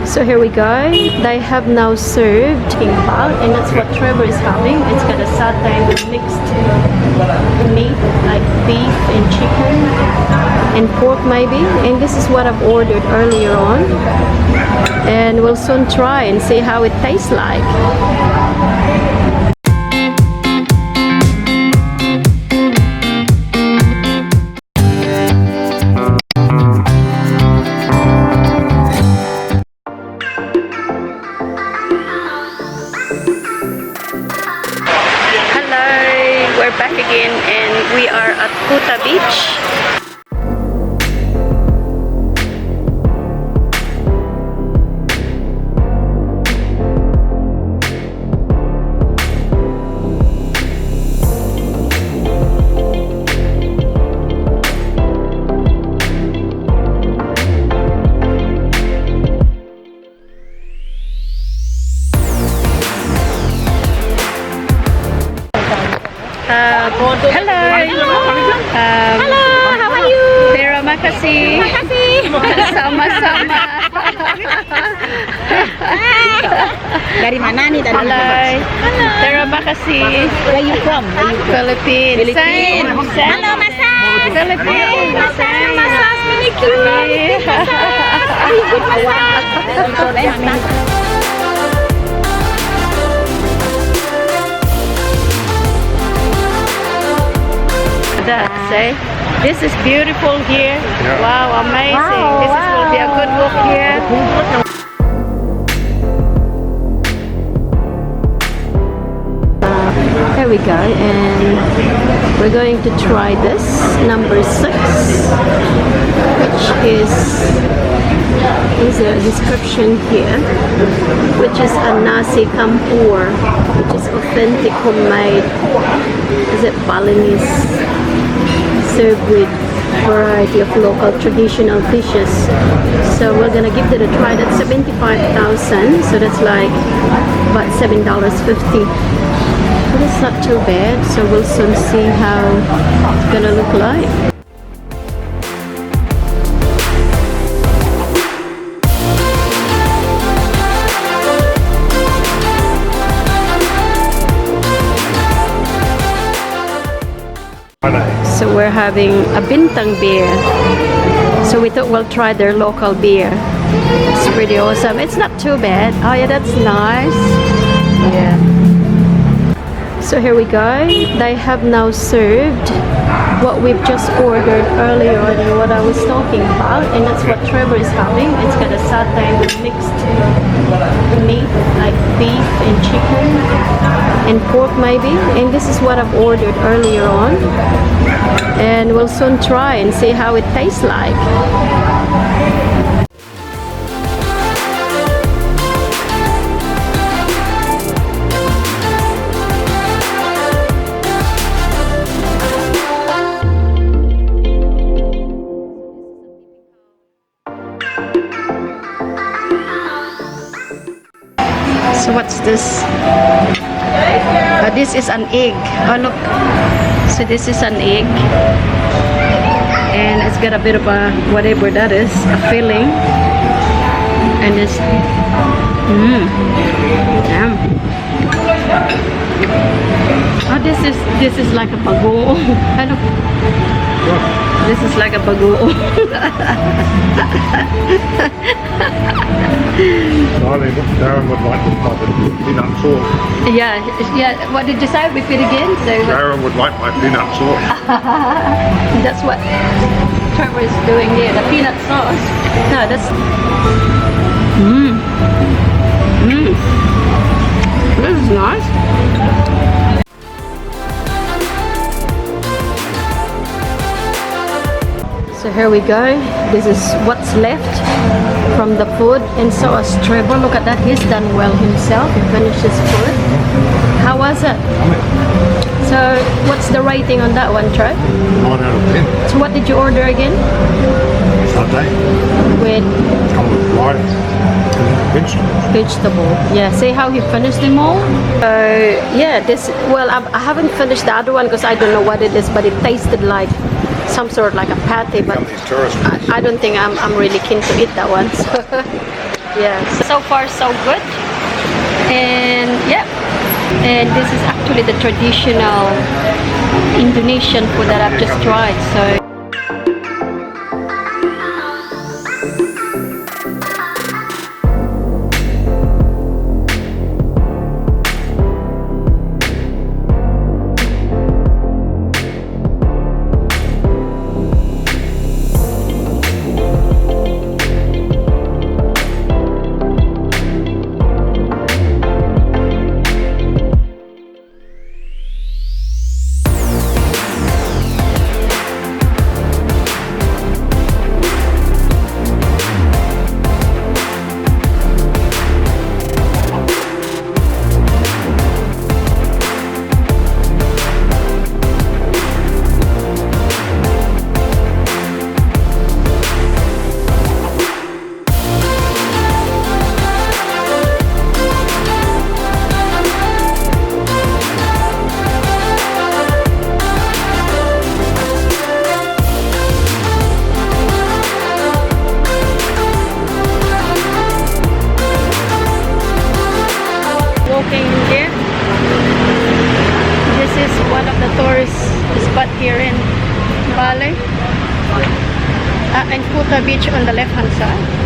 So here we go. They have now served kimbap, and that's what Trevor is having. It's got a satay with mixed meat, like beef and chicken and pork maybe. And this is what I've ordered earlier on. And we'll soon try and see how it tastes like. We're back again and we are at Kuta Beach. Hello, how are you? Terima kasih. Sama-sama. Dari mana nih tadi? Halo. Terima kasih. Where you from? Philippines. Philippines. Halo, Masa. Philippines. Masa. Assalamualaikum. Say, this is beautiful here. Yeah. Wow, amazing. Wow, This will be a good walk here. There we go, and we're going to try this number 6, which is a description here, which is a nasi campur, which is authentic homemade. Is it Balinese? Served with variety of local traditional dishes. So we're gonna give it a try. That's 75,000, so that's like about $7.50. But it's not too bad, so we'll soon see how it's gonna look like. So we're having a bintang beer. So we thought we'll try their local beer. It's pretty awesome. It's not too bad. Oh yeah, that's nice. Yeah. So here we go. They have now served what we've just ordered earlier and what I was talking about, and that's what Trevor is having. It's got a satay with mixed meat, like beef and chicken and pork maybe. And this is what I've ordered earlier on. And we'll soon try and see how it tastes like. So what's this? This is an egg. Oh look. So this is an egg. And it's got a bit of a whatever that is, a filling. And it's damn. Oh, this is like a bago. I look. This is like a bago. Darren would like my peanut sauce. Yeah. What did you say? Repeat again. So Darren would like my peanut sauce. that's what Trevor is doing here. The peanut sauce. No, that's. This is nice. So here we go. This is what's left from the food. And so as Trevor, look at that, he's done well himself. He finished his food. How was it? So what's the rating on that one, Trev? 9 out of 10. So what did you order again? Satay. With Come with rice and vegetables. vegetable. Yeah, see how he finished them all? Yeah, this, well, I haven't finished the other one because I don't know what it is, but it tasted like some sort of like a patty, but These tourists. I don't think I'm really keen to eat that one. So Yes. So far, so good. And yeah. And this is actually the traditional Indonesian food that I've just tried. So. Here. This is one of the tourist spot here in Bali, and Kuta Beach on the left hand side.